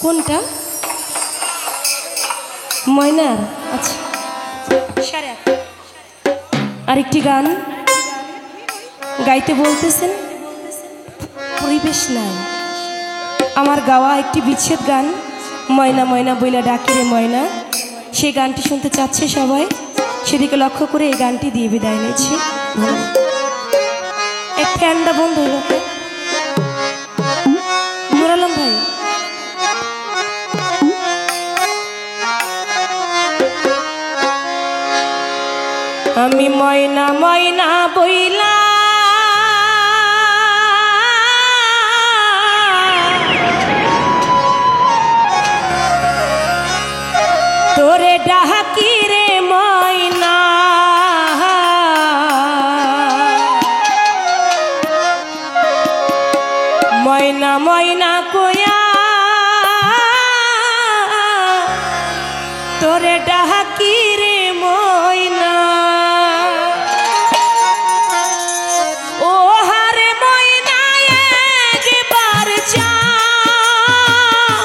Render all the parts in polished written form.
কোনটা? ময়নার? আচ্ছা, সাড়ে আট। আরেকটি গান গাইতে বলতেছেন, পরিবেশ নাই। আমার গাওয়া একটি বিচ্ছেদ গান, ময়না ময়না বইলা ডাকে রে ময়না, সেই গানটি শুনতে চাচ্ছে সবাই। সেদিকে লক্ষ্য করে এই গানটি দিয়ে বিদায় নিচ্ছি। এক ফ্যানটা বন্ধ হইল, নুর আলম ভাই। আমি ময়না ময়না বইলা তোরে ডাকি রে ময়না, ময়না ময়না কয়া তোরে ডাকি রে ময়না। ও হারে ময়না একবার যাও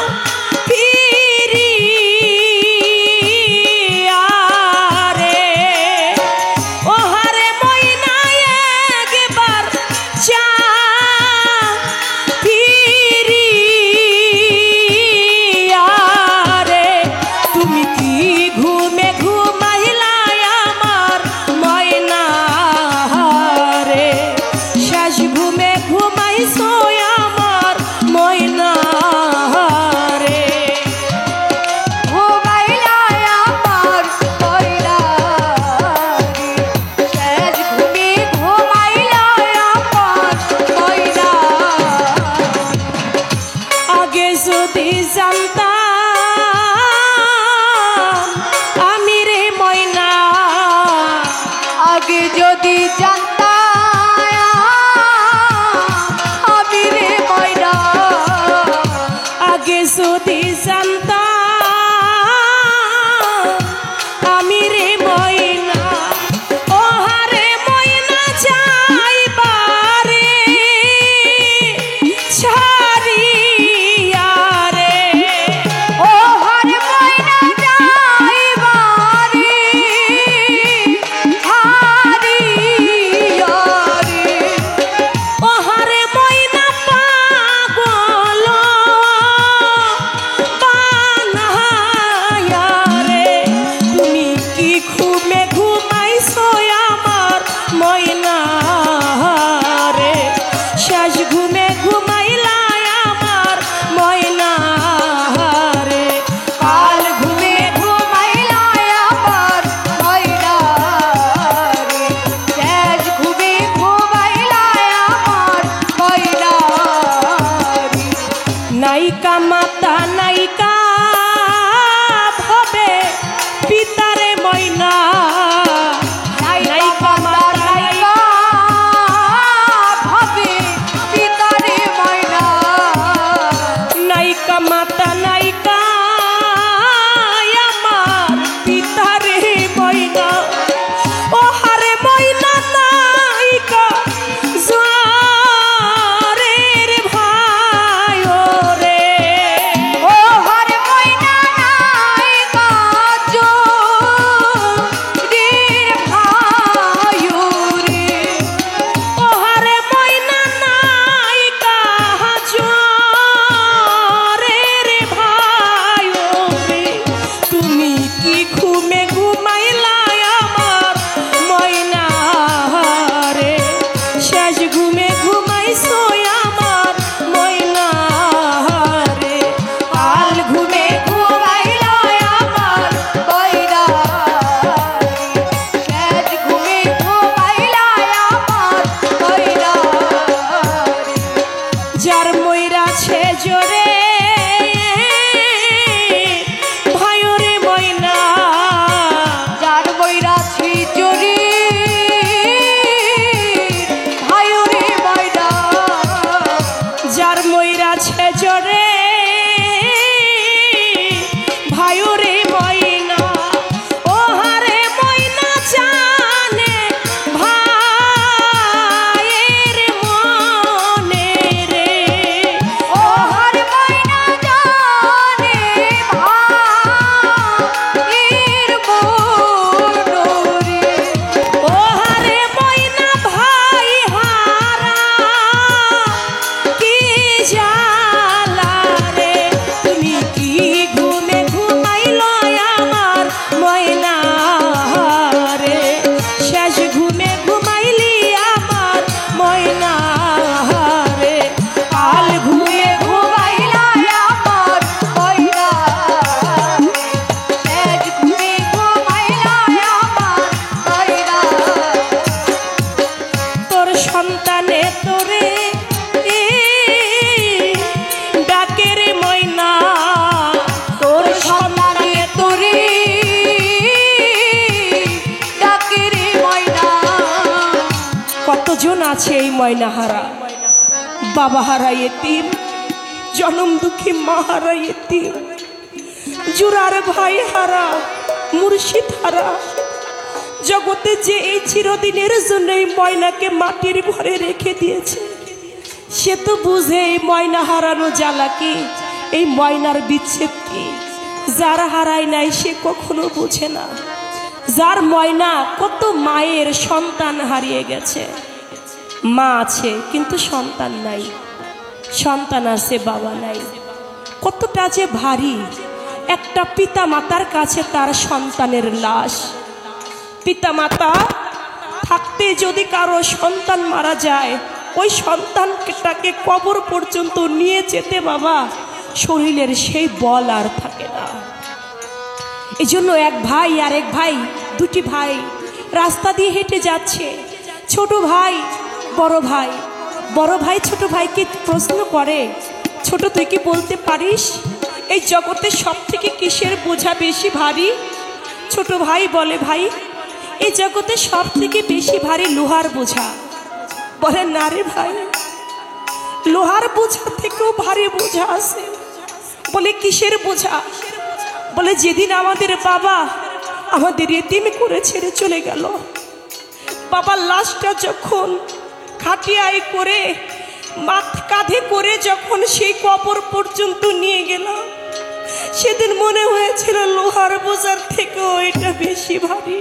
ফিরিয়া রে, ও হারে ময়না একবার যাও ফিরিয়া রে। তুমি কি ঘুমে ঘুমাইলা আমার ময়না রে, শেষ ঘুমে ঘুমাইছো আমার ময়না রে। ঘুমাইলা আমার ময়না রে, শেষ ঘুমে ঘুমাইলা আমার ময়না। আগে যদি জানতাম আমি রে ময়না, আগে যদি জানতাম আমি রে ময়না, আগে যদি জানতাম আমি রে ময়না। ও হারে ময়না যাইবারে ছাড়িয়া রে, ও হারে ময়না যাইবারে হারিয়া কতজন আছে এই ময়নাহারা, বাবা হারা এতিম, জনম দুঃখী মা হারা এতিম, জুরার ভাই হারা, মুর্শিদ হারা। জগতে যে এই চিরদিনের জন্য এই ময়নাকে মাটির ঘরে রেখে দিয়েছে, সে তো বুঝে এই ময়না হারানো জ্বালা কি, এই ময়নার বিচ্ছেদ কি। যার হারায় নাই সে কখনো বুঝে না। যার ময়না কত মায়ের সন্তান হারিয়ে গেছে, মা আছে কিন্তু সন্তান নাই, সন্তান আছে বাবা নাই। কতটা যে ভারী একটা পিতা মাতার কাছে তার সন্তানের লাশ। পিতা মাতা থাকতে যদি কারো সন্তান মারা যায়, ওই সন্তানটাকে কবর পর্যন্ত নিয়ে যেতে বাবা শরীরের সেই বল আর থাকে না। এই জন্য এক ভাই আর এক ভাই, দুটি ভাই রাস্তা দিয়ে হেঁটে যাচ্ছে। ছোট ভাই বড় ভাই, বড় ভাই ছোট ভাইকে প্রশ্ন করে, ছোট তুই কি বলতে পারিস এই জগতে সব থেকে কিসের বোঝা বেশি ভারী? ছোট ভাই বলে, ভাই এই জগতে সব থেকে বেশি ভারী লোহার বোঝা। বলে না রে ভাই, লোহার বোঝা থেকেও ভারী বোঝা আছে। বলে কিসের বোঝা? বলে যেদিন আমাদের বাবা আমাদের এতিম করে ছেড়ে চলে গেল, বাবার লাশটা যখন খাটিয়ায় করে কাঁধে করে যখন সেই কবর পর্যন্ত নিয়ে গেল, সেদিন মনে হয়েছিল লোহার বোঝার থেকেও এটা বেশি ভারী।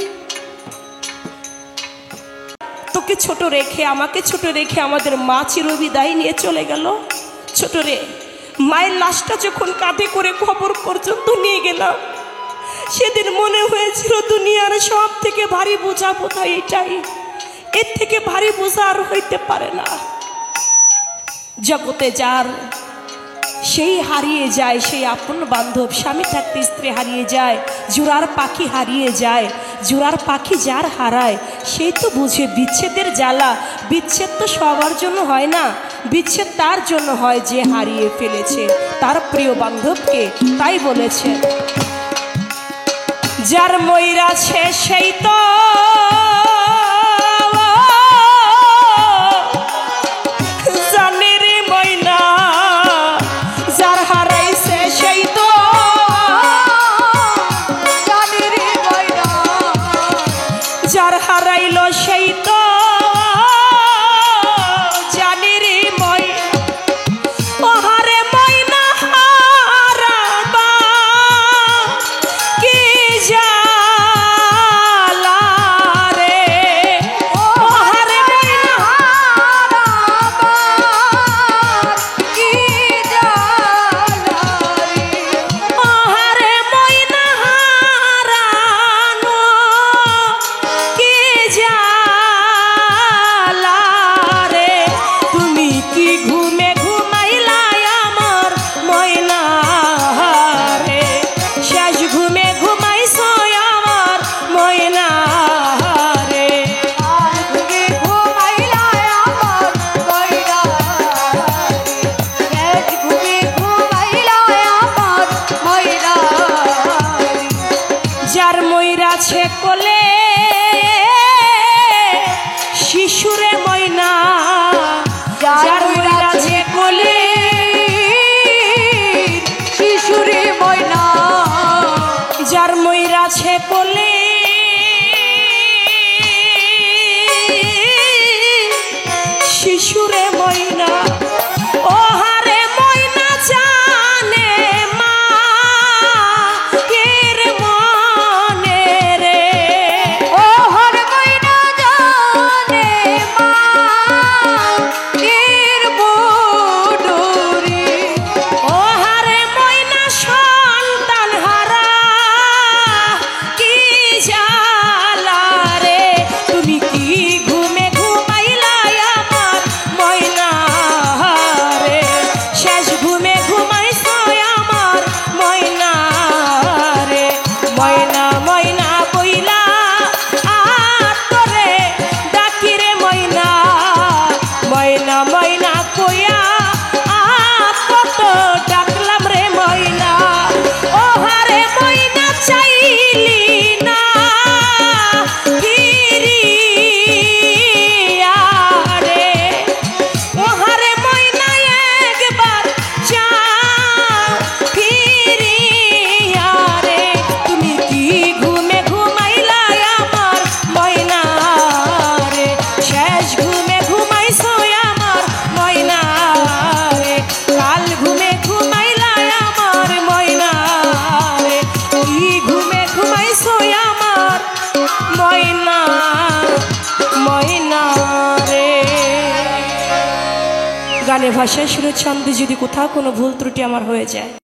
তোকে ছোট রেখে, আমাকে ছোট রেখে আমাদের মা চিরবিদায় নিয়ে চলে গেল। ছোট রে, মায়ের লাশটা যখন কাঁধে করে কবর পর্যন্ত নিয়ে গেলাম, সেদিন মনে হয়েছিল দুনিয়ার সব থেকে ভারী বোঝা বোধহয় এটাই, এর থেকে ভারী বোঝা আর হইতে পারে না। জগতে যার সেই হারিয়ে যায়, সেই আপন বান্ধব, স্বামী থাকতে স্ত্রী হারিয়ে যায়, জোড়ার পাখি হারিয়ে যায়, জোড়ার পাখি যার হারায় সেই তো বুঝে বিচ্ছেদের জ্বালা। বিচ্ছেদ তো সবার জন্য হয় না, বিচ্ছেদ তার জন্য হয় যে হারিয়ে ফেলেছে তার প্রিয় বান্ধবকে। তাই বলেছে, যার ময়রাছে সেই তো জানে রে ময়না, যার হারাইছে সেই তো জানে রে ময়না, যার হারাইল সেই তো জানে রে ময়না। ও হারে ময়না হারাবা কি জালা ময়না ময়না রে। গানে ভাষায় সুরে ছন্দে যদি কোথাও কোনো ভুল ত্রুটি আমার হয়ে যায়